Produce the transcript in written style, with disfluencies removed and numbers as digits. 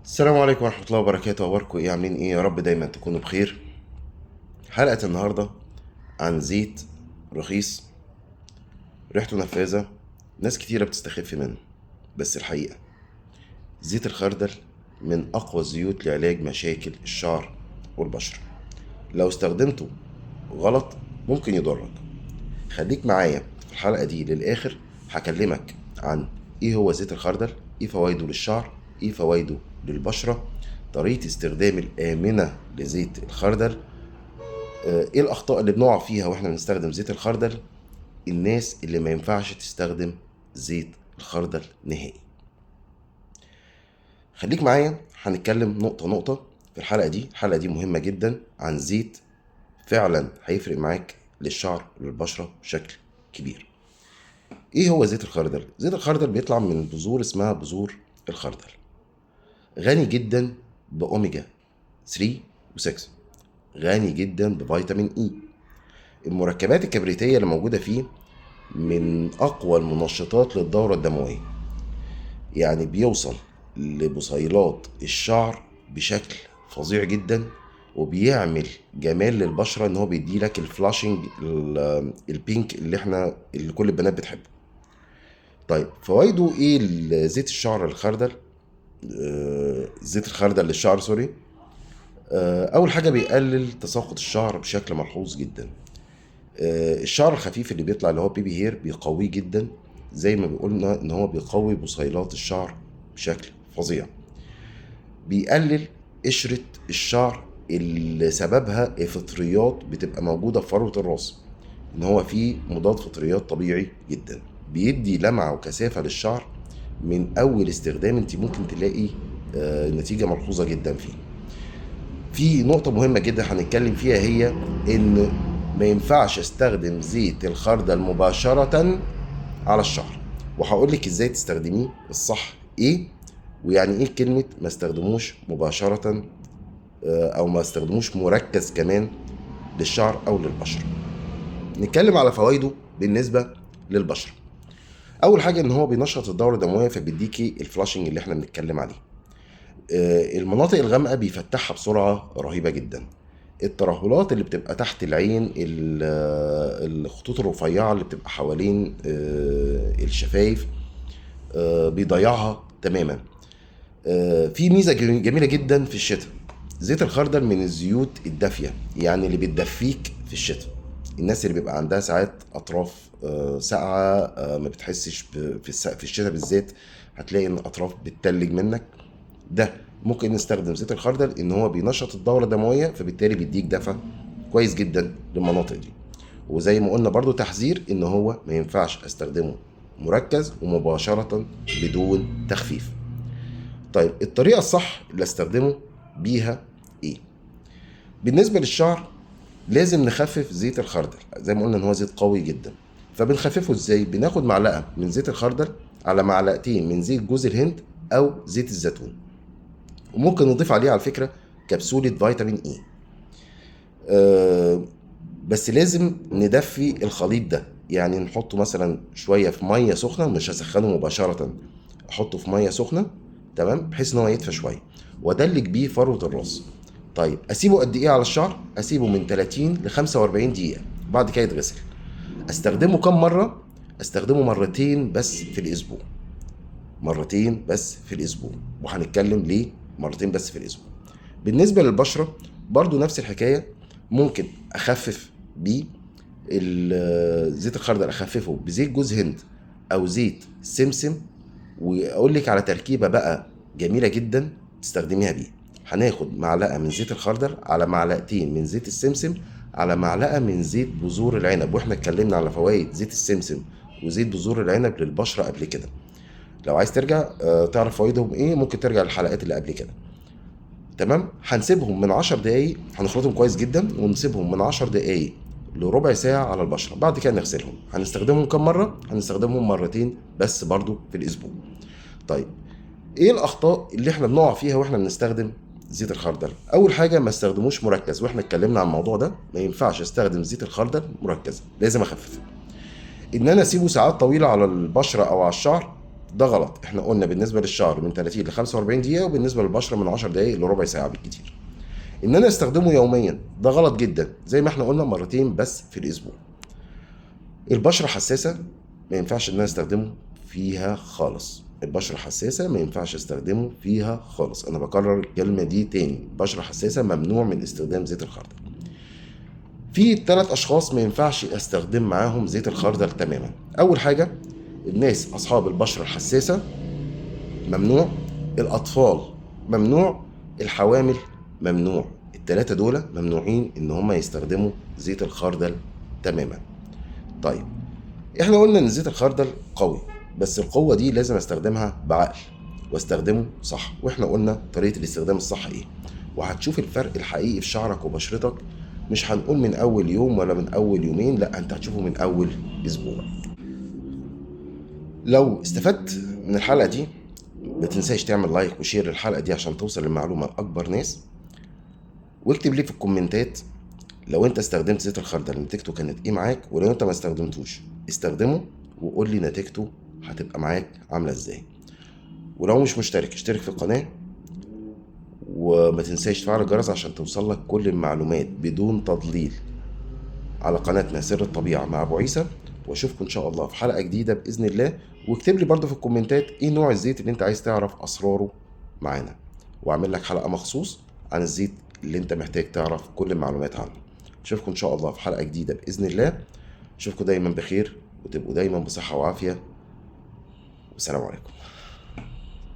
السلام عليكم ورحمة الله وبركاته. أخباركم إيه؟ عاملين إيه؟ يا رب دايما تكونوا بخير. حلقة النهاردة عن زيت رخيص ريحته نفاذة، ناس كتيرة بتستخف منه، بس الحقيقة زيت الخردل من أقوى الزيوت لعلاج مشاكل الشعر والبشرة. لو استخدمته غلط ممكن يضرك. خليك معايا في الحلقة دي للآخر. هكلمك عن إيه هو زيت الخردل، إيه فوائده للشعر، إيه فوائده للبشرة، طريقة استخدام الآمنة لزيت الخردل، ايه الاخطاء اللي بنقع فيها واحنا بنستخدم زيت الخردل، الناس اللي ما ينفعش تستخدم زيت الخردل نهائي. خليك معايا، هنتكلم نقطة نقطة في الحلقة دي. الحلقة دي مهمة جدا عن زيت فعلا هيفرق معاك للشعر وللبشرة بشكل كبير. ايه هو زيت الخردل؟ زيت الخردل بيطلع من بذور اسمها بذور الخردل، غني جدا بأوميجا 3 و6، غني جدا بفيتامين اي. المركبات الكبريتية اللي موجودة فيه من أقوى المنشطات للدورة الدموية، يعني بيوصل لبصيلات الشعر بشكل فظيع جدا، وبيعمل جمال للبشرة، ان هو بيدي لك الفلاشنج البينك اللي كل البنات بتحبه. طيب فوائده ايه زيت الشعر الخردل؟ زيت الخردل للشعر، سوري. اول حاجة بيقلل تساقط الشعر بشكل ملحوظ جدا. الشعر الخفيف اللي بيطلع اللي هو بيبي هير بيقويه جدا، زي ما بيقولنا ان هو بيقوي بصيلات الشعر بشكل فظيع. بيقلل قشرة الشعر اللي سببها فطريات بتبقى موجودة في فروة الراس، ان هو فيه مضاد فطريات طبيعي جدا. بيدي لمعة وكثافة للشعر من اول استخدام، انت ممكن تلاقي نتيجة ملحوظة جدا فيه. في نقطة مهمة جدا هنتكلم فيها، هي ان ما ينفعش استخدم زيت الخردل مباشرة على الشعر، وهقول لك ازاي تستخدميه الصح ايه، ويعني ايه كلمة ما استخدموش مباشرة او ما استخدموش مركز كمان للشعر او للبشرة. نتكلم على فوائده بالنسبة للبشرة. اول حاجة ان هو بينشط الدورة الدموية، فبيديكي الفلاشنج اللي احنا بنتكلم عليه. المناطق الغامقة بيفتحها بسرعة رهيبة جدا. الترهلات اللي بتبقى تحت العين، الخطوط الرفيعة اللي بتبقى حوالين الشفايف، بيضيعها تماما. في ميزة جميلة جدا في الشتاء. زيت الخردل من الزيوت الدافية، يعني اللي بتدفيك في الشتاء. الناس اللي بيبقى عندها ساعات أطراف ساقعة، ما بتحسش في الشتاء بالذات هتلاقي إن الأطراف بتتلج منك. ده ممكن نستخدم زيت الخردل ان هو بينشط الدورة الدموية، فبالتالي بيديك دفع كويس جدا للمناطق دي. وزي ما قلنا برضو تحذير ان هو ما ينفعش استخدمه مركز ومباشرة بدون تخفيف. طيب الطريقة الصح اللي استخدمه بيها ايه؟ بالنسبة للشعر لازم نخفف زيت الخردل، زي ما قلنا ان هو زيت قوي جدا. فبنخففه ازاي؟ بناخد معلقة من زيت الخردل على معلقتين من زيت جوز الهند او زيت الزيتون، وممكن نضيف عليه على فكرة كبسولة فيتامين اي. بس لازم ندفي الخليط ده، يعني نحطه مثلا شوية في مية سخنة، مش هسخنه مباشرة، احطه في مية سخنة تمام، بحيث ان هو يدفى شوية، وادلك بيه فروة الراس. طيب اسيبه قد ايه على الشعر؟ اسيبه من 30 ل 45 دقيقة، بعد كده يتغسل. استخدمه كم مرة؟ استخدمه مرتين بس في الاسبوع، مرتين بس في الاسبوع، وهنتكلم ليه مرتين بس في الاسبوع. بالنسبه للبشره برضو نفس الحكايه، ممكن اخفف بيه زيت الخردل، اخففه بزيت جوز هند او زيت سمسم. واقول لك على تركيبه بقى جميله جدا تستخدميها بيه. هناخد معلقه من زيت الخردل على معلقتين من زيت السمسم على معلقه من زيت بذور العنب، واحنا اتكلمنا على فوائد زيت السمسم وزيت بذور العنب للبشره قبل كده. لو عايز ترجع تعرف فوائدهم ايه، ممكن ترجع للحلقات اللي قبل كده. تمام. هنسيبهم من 10 دقايق، هنخلطهم كويس جدا ونسيبهم من 10 دقايق لربع ساعة على البشرة، بعد كده نغسلهم. هنستخدمهم كم مرة؟ هنستخدمهم مرتين بس برضو في الأسبوع. طيب ايه الأخطاء اللي احنا بنقع فيها واحنا بنستخدم زيت الخردل؟ أول حاجة ما استخدموش مركز، واحنا اتكلمنا عن الموضوع ده. ما ينفعش استخدم زيت الخردل مركز، لازم أخففه. إن أنا أسيبه ساعات طويلة على البشرة أو على الشعر ده غلط. احنا قلنا بالنسبه للشعر من 30 ل 45 دقيقه، وبالنسبه للبشره من 10 دقائق لربع ساعه بالكتير. ان انا استخدمه يوميا ده غلط جدا، زي ما احنا قلنا مرتين بس في الاسبوع. البشره حساسه ما ينفعش ان انا استخدمه فيها خالص. البشره حساسه ما ينفعش استخدمه فيها خالص. انا بكرر الكلمه دي تاني، بشره حساسه ممنوع من استخدام زيت الخردل. في 3 اشخاص ما ينفعش استخدم معاهم زيت الخردل تماما. اول حاجه الناس اصحاب البشره الحساسه ممنوع، الاطفال ممنوع، الحوامل ممنوع. ال3 دول ممنوعين ان هم يستخدموا زيت الخردل تماما. طيب احنا قلنا ان زيت الخردل قوي، بس القوه دي لازم استخدمها بعقل واستخدمه صح. واحنا قلنا طريقه الاستخدام الصح ايه، وهتشوف الفرق الحقيقي في شعرك وبشرتك. مش هنقول من اول يوم ولا من اول يومين، لا انت هتشوفه من اول اسبوع. لو استفدت من الحلقه دي ما تنساش تعمل لايك وشير الحلقه دي عشان توصل المعلومه لاكبر ناس. واكتب لي في الكومنتات لو انت استخدمت زيت الخردل نتيجته كانت ايه معاك، ولو انت ما استخدمتوش استخدمه وقول لي نتيجته هتبقى معاك عامله ازاي. ولو مش مشترك اشترك في القناه، وما تنساش تفعل الجرس عشان توصل لك كل المعلومات بدون تضليل على قناتنا سر الطبيعه مع ابو عيسى. واشوفكم ان شاء الله في حلقه جديده باذن الله. واكتب لي برضو في الكومنتات ايه نوع الزيت اللي انت عايز تعرف اسراره معانا، واعمل لك حلقه مخصوص عن الزيت اللي انت محتاج تعرف كل المعلومات عنه. اشوفكم ان شاء الله في حلقه جديده باذن الله. اشوفكم دايما بخير وتبقوا دايما بصحه وعافيه، والسلام عليكم.